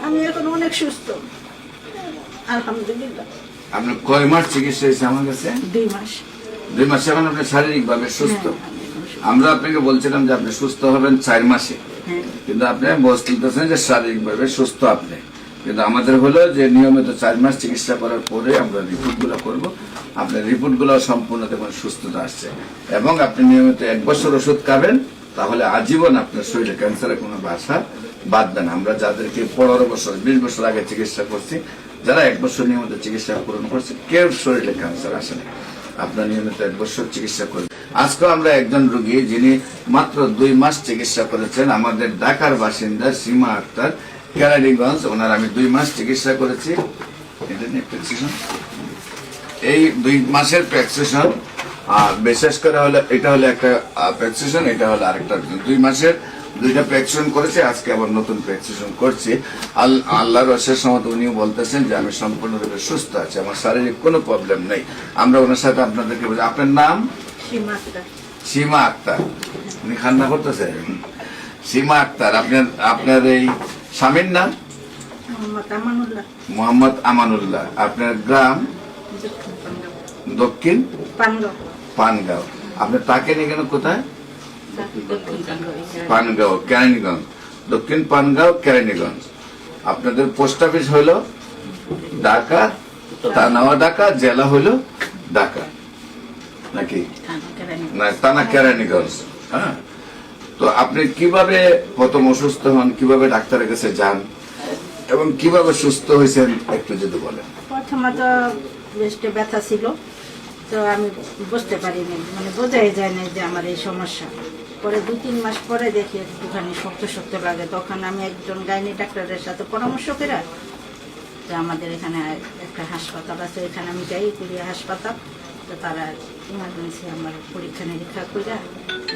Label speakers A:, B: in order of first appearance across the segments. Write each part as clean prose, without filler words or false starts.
A: আমি এখন অনেক সুস্থ আলহামদুলিল্লাহ।
B: আপনার কয় মাস চিকিৎসা হয়েছে আমার কাছে?
A: 2 মাস।
B: 2 মাস। এখন আপনি শারীরিক ভাবে সুস্থ। আমরা আপনাকে বলছিলাম যে আপনি সুস্থ হবেন 4 মাসে, কিন্তু আপনি বলতেছেন যে শারীরিক ভাবে সুস্থ আপনি। কিন্তু আমাদের হলো যে নিয়মিত 4 মাস চিকিৎসা করার পরে আমরা রিপোর্ট গুলো করবো। আপনার রিপোর্ট গুলো সম্পূর্ণ দেখুন সুস্থতা আসছে, এবং আপনি নিয়মিত 1 বছর ওষুধ খাবেন, তাহলে আজীবন আপনার শরীরে ক্যান্সারের কোনো বাসা বাঁধবে না। আমরা যাদেরকে 15 বছর 20 বছর আগে চিকিৎসা করছি, যারা 1 বছর নিয়মিত চিকিৎসা পূরণ করছে, কেউ শরীরে ক্যান্সার আসে না। আপনার নিয়মিত 1 বছর চিকিৎসা করবেন। আজকে আমরা একজন রোগী যিনি মাত্র 2 মাস চিকিৎসা করেছেন, আমাদের ঢাকার বাসিন্দা সীমা আক্তার, কেরানীগঞ্জ। ওনার আমি 2 মাস চিকিৎসা করেছি। এটা নিয়ে প্রেসক্রিপশন, এই 2 মাসের প্রেসক্রিপশন, বিশেষ করে হলো এটা হলো একটা প্রেসক্রিপশন, এটা হলো আরেকটা। 2 মাসের 2টা প্রেসক্রিপশন করেছে, আজকে আবার নতুন প্রেসক্রিপশন করছি। আল্লাহর অশেষ রহমত, উনিও বলতেছেন যে আমি সম্পূর্ণরূপে সুস্থ আছি, আমার শারীরিক কোনো প্রবলেম নেই। আমরা ওনার সাথে আপনাদেরকে বলি, আপনার নাম? সীমা আক্তার। উনি খান্না করতেছেন। সীমা আক্তার। আপনার এই স্বামীর নাম? মোহাম্মদ আমানুল্লাহ। আপনার গ্রাম? দক্ষিণ পানগাঁও। আপনার তাকে নিয়ে গেল কোথায়? পানগাঁও, কেরানীগঞ্জ। দক্ষিণ পানগাঁও, কেরানীগঞ্জ। আপনাদের পোস্ট অফিস হইল ঢাকা, থানাও ঢাকা, জেলা হইল ঢাকা নাকি? না, থানা কেরানীগঞ্জ। হ্যাঁ। তো আপনি কিভাবে প্রথম অসুস্থ হন, কিভাবে ডাক্তারের কাছে যান, এবং কিভাবে সুস্থ হয়েছেন একটু যদি বলেন।
A: প্রথমত বেস্টে ব্যথা ছিল, তো আমি বুঝতে পারিনি, মানে বোঝাই যায় না যে আমার এই সমস্যা। পরে 2-3 মাস পরে দেখি একটুখানি শক্ত শক্ত লাগে, তখন আমি একজন গাইনি ডাক্তারের সাথে পরামর্শ করে যে আমাদের এখানে একটা হাসপাতাল আছে, এখানে আমি যাই, কুড়িয়া হাসপাতাল। তো তারা ইমার্জেন্সি আমার পরীক্ষা নিরীক্ষা করে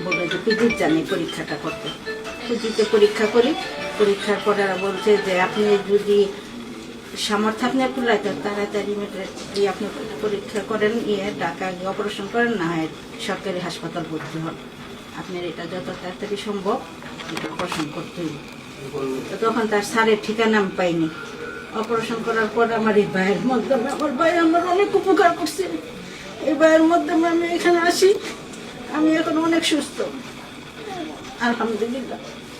A: বলে যে পিজির জানি পরীক্ষাটা করতে। পিজিতে পরীক্ষা করি, পরীক্ষার পরে বলছে যে আপনি যদি সামর্থ্য আপনি একটু লাগে তাড়াতাড়ি আপনি পরীক্ষা করেন, ঢাকা গিয়ে অপারেশন করেন, না হয় সরকারি হাসপাতাল ভর্তি হন, আপনার এটা যত তাড়াতাড়ি সম্ভব এটা অপারেশন করতেই। তো তখন তার স্যারের ঠিকানা আমি পাইনি। অপারেশন করার পর আমার এই ভাইয়ের মাধ্যমে, আমার ভাই আমার অনেক উপকার করছে, এই ভাইয়ের মাধ্যমে আমি এখানে আসি, আমি এখন অনেক সুস্থ আলহামদুলিল্লাহ।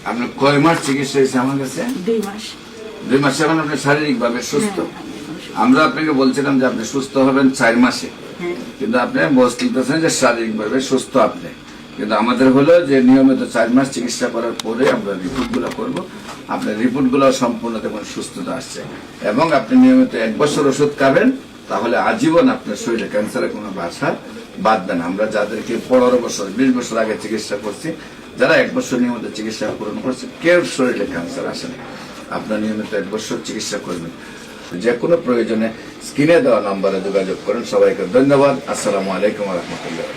B: আপনার কয় মাস চিকিৎসা হয়েছে আমার কাছে?
A: 2 মাস।
B: 2 মাস। এখন আপনি শারীরিক ভাবে সুস্থ। আমরা আপনাকে বলছিলাম যে আপনি সুস্থ হবেন 4 মাসে, কিন্তু আপনি বলতেছেন যে শারীরিক ভাবে সুস্থ আপনি। কিন্তু আমাদের হলো যে নিয়মিত 4 মাস চিকিৎসা করার পরে আমরা রিপোর্ট গুলো করবো। আপনার রিপোর্ট গুলো সম্পূর্ণ দেখুন সুস্থতা আসছে, এবং আপনি নিয়মিত 1 বছর ওষুধ খাবেন, তাহলে আজীবন আপনার শরীরে ক্যান্সারের কোনো বাসা বাঁধবে না। আমরা যাদেরকে 15 বছর 20 বছর আগে চিকিৎসা করছি, যারা 1 বছর নিয়মিত চিকিৎসা পূরণ করছে, কেউ শরীরে ক্যান্সার আসে না। আপনার নিয়মিত 1 বছর চিকিৎসা করবেন। যে কোনো প্রয়োজনে স্ক্রিনে দেওয়া নম্বরে যোগাযোগ করেন। সবাইকে ধন্যবাদ। আসসালামু আলাইকুম ওয়া রাহমাতুল্লাহ।